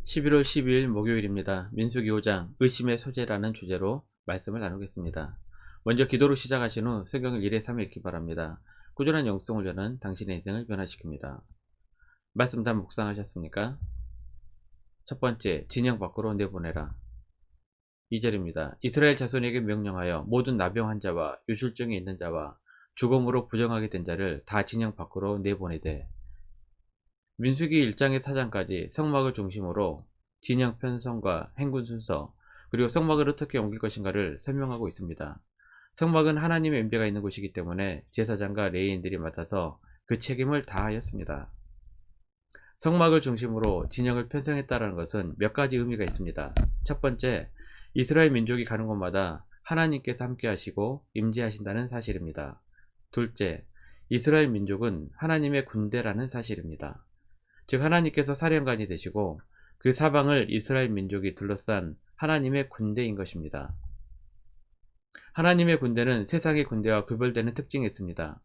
11월 12일 목요일입니다. 민수기 5장 의심의 소재라는 주제로 말씀을 나누겠습니다. 먼저 기도로 시작하신 후 성경을 1회 3회 읽기 바랍니다. 꾸준한 영성을 여는 당신의 인생을 변화시킵니다. 말씀 다 묵상하셨습니까? 첫 번째, 진영 밖으로 내보내라. 2절입니다. 이스라엘 자손에게 명령하여 모든 나병 환자와 요실증이 있는 자와 죽음으로 부정하게 된 자를 다 진영 밖으로 내보내되. 민수기 1장의 4장까지 성막을 중심으로 진영 편성과 행군 순서, 그리고 성막을 어떻게 옮길 것인가를 설명하고 있습니다. 성막은 하나님의 임재가 있는 곳이기 때문에 제사장과 레위인들이 맡아서 그 책임을 다하였습니다. 성막을 중심으로 진영을 편성했다는 것은 몇 가지 의미가 있습니다. 첫 번째, 이스라엘 민족이 가는 곳마다 하나님께서 함께 하시고 임재하신다는 사실입니다. 둘째, 이스라엘 민족은 하나님의 군대라는 사실입니다. 즉 하나님께서 사령관이 되시고 그 사방을 이스라엘 민족이 둘러싼 하나님의 군대인 것입니다. 하나님의 군대는 세상의 군대와 구별되는 특징이 있습니다.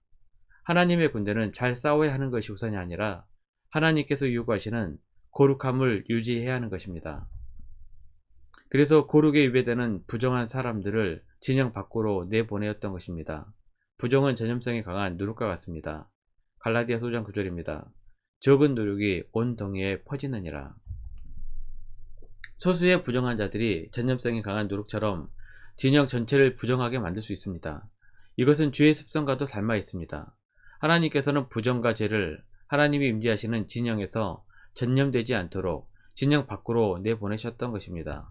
하나님의 군대는 잘 싸워야 하는 것이 우선이 아니라 하나님께서 요구하시는 거룩함을 유지해야 하는 것입니다. 그래서 거룩에 위배되는 부정한 사람들을 진영 밖으로 내보내었던 것입니다. 부정은 전염성이 강한 누룩과 같습니다. 갈라디아서 5장 9절입니다. 적은 누룩이 온 덩이에 퍼지느니라. 소수의 부정한 자들이 전염성이 강한 누룩처럼 진영 전체를 부정하게 만들 수 있습니다. 이것은 죄의 습성과도 닮아 있습니다. 하나님께서는 부정과 죄를 하나님이 임재하시는 진영에서 전염되지 않도록 진영 밖으로 내보내셨던 것입니다.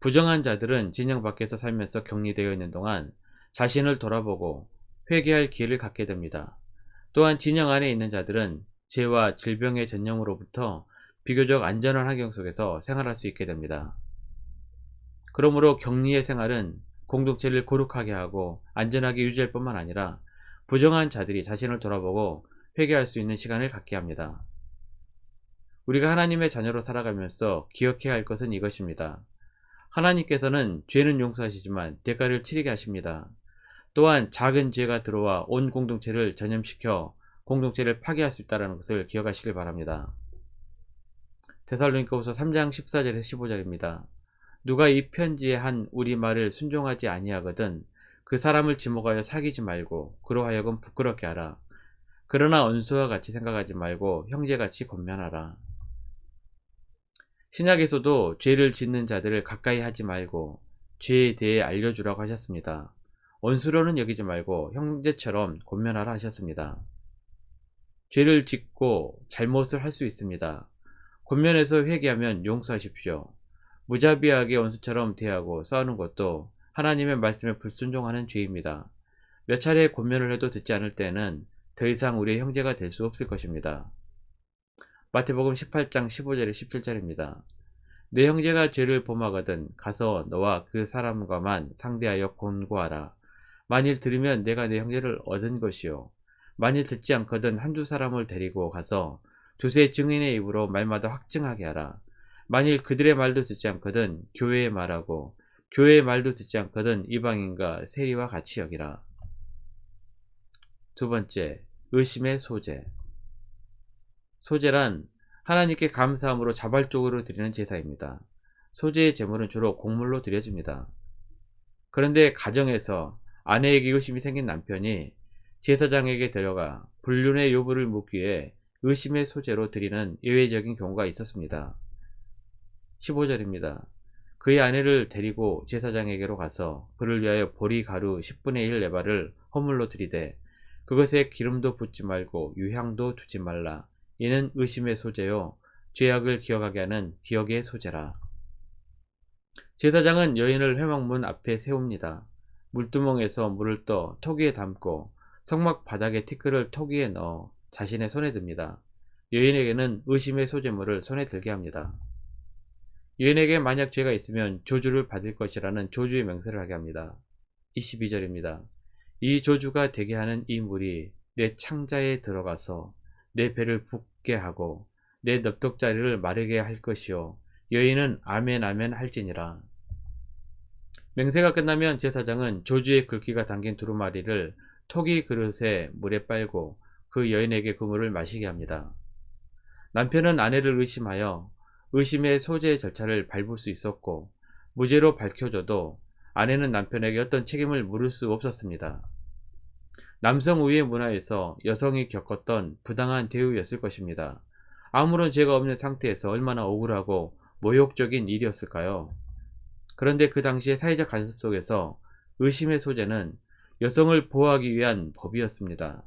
부정한 자들은 진영 밖에서 살면서 격리되어 있는 동안 자신을 돌아보고 회개할 기회를 갖게 됩니다. 또한 진영 안에 있는 자들은 죄와 질병의 전염으로부터 비교적 안전한 환경 속에서 생활할 수 있게 됩니다. 그러므로 격리의 생활은 공동체를 거룩하게 하고 안전하게 유지할 뿐만 아니라 부정한 자들이 자신을 돌아보고 회개할 수 있는 시간을 갖게 합니다. 우리가 하나님의 자녀로 살아가면서 기억해야 할 것은 이것입니다. 하나님께서는 죄는 용서하시지만 대가를 치르게 하십니다. 또한 작은 죄가 들어와 온 공동체를 전염시켜 공동체를 파괴할 수 있다는 것을 기억하시길 바랍니다. 데살로니가후서 3장 14절에서 15절입니다. 누가 이 편지에 한 우리 말을 순종하지 아니하거든 그 사람을 지목하여 사귀지 말고 그로 하여금 부끄럽게 하라. 그러나 원수와 같이 생각하지 말고 형제같이 권면하라. 신약에서도 죄를 짓는 자들을 가까이 하지 말고 죄에 대해 알려주라고 하셨습니다. 원수로는 여기지 말고 형제처럼 권면하라 하셨습니다. 죄를 짓고 잘못을 할 수 있습니다. 권면해서 회개하면 용서하십시오. 무자비하게 원수처럼 대하고 싸우는 것도 하나님의 말씀에 불순종하는 죄입니다. 몇 차례 권면을 해도 듣지 않을 때는 더 이상 우리의 형제가 될 수 없을 것입니다. 마태복음 18장 15절에 17절입니다. 내 형제가 죄를 범하거든 가서 너와 그 사람과만 상대하여 권고하라. 만일 들으면 내가 내 형제를 얻은 것이요 만일 듣지 않거든 한두 사람을 데리고 가서 두세 증인의 입으로 말마다 확증하게 하라. 만일 그들의 말도 듣지 않거든 교회의 말하고 교회의 말도 듣지 않거든 이방인과 세리와 같이 여기라. 두 번째, 의심의 소재. 소재란 하나님께 감사함으로 자발적으로 드리는 제사입니다. 소재의 제물은 주로 곡물로 드려집니다. 그런데 가정에서 아내에게 의심이 생긴 남편이 제사장에게 데려가 불륜의 요부를 묻기 위해 의심의 소재로 드리는 예외적인 경우가 있었습니다. 15절입니다. 그의 아내를 데리고 제사장에게로 가서 그를 위하여 보리가루 10분의 1 레바를 허물로 드리되 그것에 기름도 붓지 말고 유향도 두지 말라. 이는 의심의 소재요 죄악을 기억하게 하는 기억의 소재라. 제사장은 여인을 회막문 앞에 세웁니다. 물두멍에서 물을 떠 토기에 담고 성막 바닥에 티끌을 토기에 넣어 자신의 손에 듭니다. 여인에게는 의심의 소재물을 손에 들게 합니다. 여인에게 만약 죄가 있으면 조주를 받을 것이라는 조주의 맹세를 하게 합니다. 22절입니다. 이 조주가 되게 하는 이 물이 내 창자에 들어가서 내 배를 붓게 하고 내 넓적자리를 마르게 할 것이요 여인은 아멘 아멘 할지니라. 맹세가 끝나면 제사장은 조주의 글귀가 담긴 두루마리를 토기 그릇에 물에 빨고 그 여인에게 그 물을 마시게 합니다. 남편은 아내를 의심하여 의심의 소재 절차를 밟을 수 있었고, 무죄로 밝혀져도 아내는 남편에게 어떤 책임을 물을 수 없었습니다. 남성 우애 문화에서 여성이 겪었던 부당한 대우였을 것입니다. 아무런 죄가 없는 상태에서 얼마나 억울하고 모욕적인 일이었을까요? 그런데 그 당시의 사회적 관습 속에서 의심의 소재는 여성을 보호하기 위한 법이었습니다.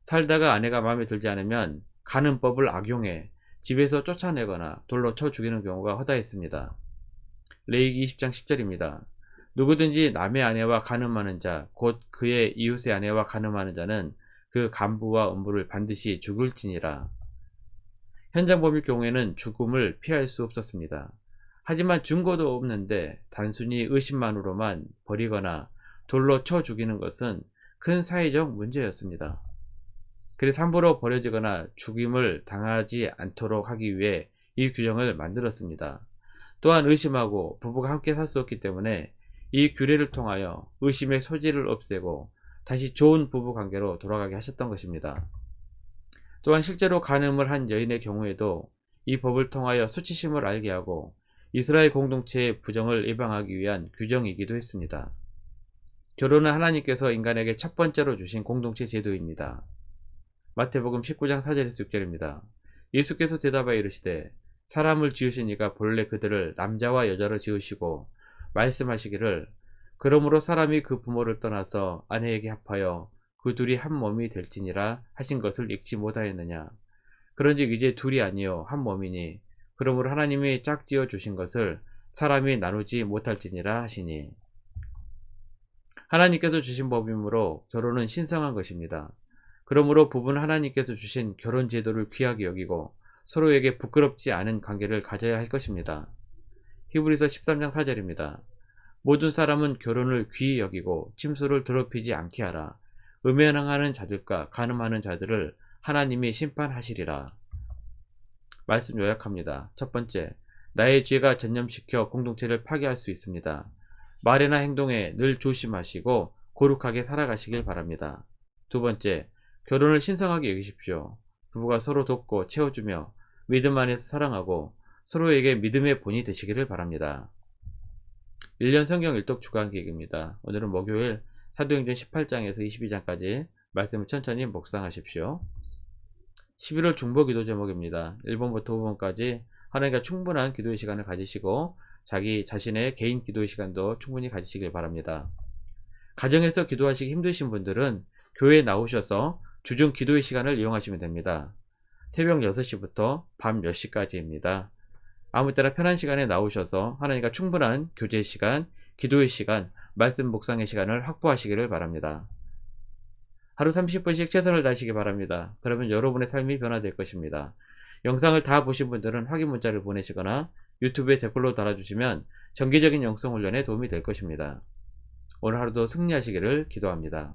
살다가 아내가 마음에 들지 않으면 간음법을 악용해 집에서 쫓아내거나 돌로 쳐 죽이는 경우가 허다했습니다. 레위기 20장 10절입니다. 누구든지 남의 아내와 간음하는 자, 곧 그의 이웃의 아내와 간음하는 자는 그 간부와 음부를 반드시 죽을지니라. 현장범일 경우에는 죽음을 피할 수 없었습니다. 하지만 증거도 없는데 단순히 의심만으로만 버리거나 돌로 쳐 죽이는 것은 큰 사회적 문제였습니다. 그래서 함부로 버려지거나 죽임을 당하지 않도록 하기 위해 이 규정을 만들었습니다. 또한 의심하고 부부가 함께 살 수 없기 때문에 이 규례를 통하여 의심의 소지를 없애고 다시 좋은 부부 관계로 돌아가게 하셨던 것입니다. 또한 실제로 간음을 한 여인의 경우에도 이 법을 통하여 수치심을 알게 하고 이스라엘 공동체의 부정을 예방하기 위한 규정이기도 했습니다. 결혼은 하나님께서 인간에게 첫 번째로 주신 공동체 제도입니다. 마태복음 19장 4절에서 6절입니다. 예수께서 대답하여 이르시되 사람을 지으신 이가 본래 그들을 남자와 여자로 지으시고 말씀하시기를 그러므로 사람이 그 부모를 떠나서 아내에게 합하여 그 둘이 한 몸이 될지니라 하신 것을 읽지 못하였느냐. 그런즉 이제 둘이 아니요 한 몸이니 그러므로 하나님이 짝지어 주신 것을 사람이 나누지 못할지니라 하시니. 하나님께서 주신 법이므로 결혼은 신성한 것입니다. 그러므로 부부는 하나님께서 주신 결혼 제도를 귀하게 여기고 서로에게 부끄럽지 않은 관계를 가져야 할 것입니다. 히브리서 13장 4절입니다. 모든 사람은 결혼을 귀히 여기고 침소를 더럽히지 않게 하라. 음행하는 자들과 간음하는 자들을 하나님이 심판하시리라. 말씀 요약합니다. 첫 번째, 나의 죄가 전념시켜 공동체를 파괴할 수 있습니다. 말이나 행동에 늘 조심하시고 거룩하게 살아가시길 바랍니다. 두 번째, 결혼을 신성하게 여기십시오. 부부가 서로 돕고 채워주며 믿음 안에서 사랑하고 서로에게 믿음의 본이 되시기를 바랍니다. 1년 성경 일독 주간 기획입니다. 오늘은 목요일 사도행전 18장에서 22장까지 말씀을 천천히 묵상하십시오. 11월 중보 기도 제목입니다. 1번부터 5번까지 하나님과 충분한 기도의 시간을 가지시고 자기 자신의 개인 기도의 시간도 충분히 가지시길 바랍니다. 가정에서 기도하시기 힘드신 분들은 교회에 나오셔서 주중 기도의 시간을 이용하시면 됩니다. 새벽 6시부터 밤 10시까지입니다. 아무 때나 편한 시간에 나오셔서 하나님과 충분한 교제의 시간, 기도의 시간, 말씀 묵상의 시간을 확보하시기를 바랍니다. 하루 30분씩 최선을 다하시기 바랍니다. 그러면 여러분의 삶이 변화될 것입니다. 영상을 다 보신 분들은 확인 문자를 보내시거나 유튜브에 댓글로 달아주시면 정기적인 영성 훈련에 도움이 될 것입니다. 오늘 하루도 승리하시기를 기도합니다.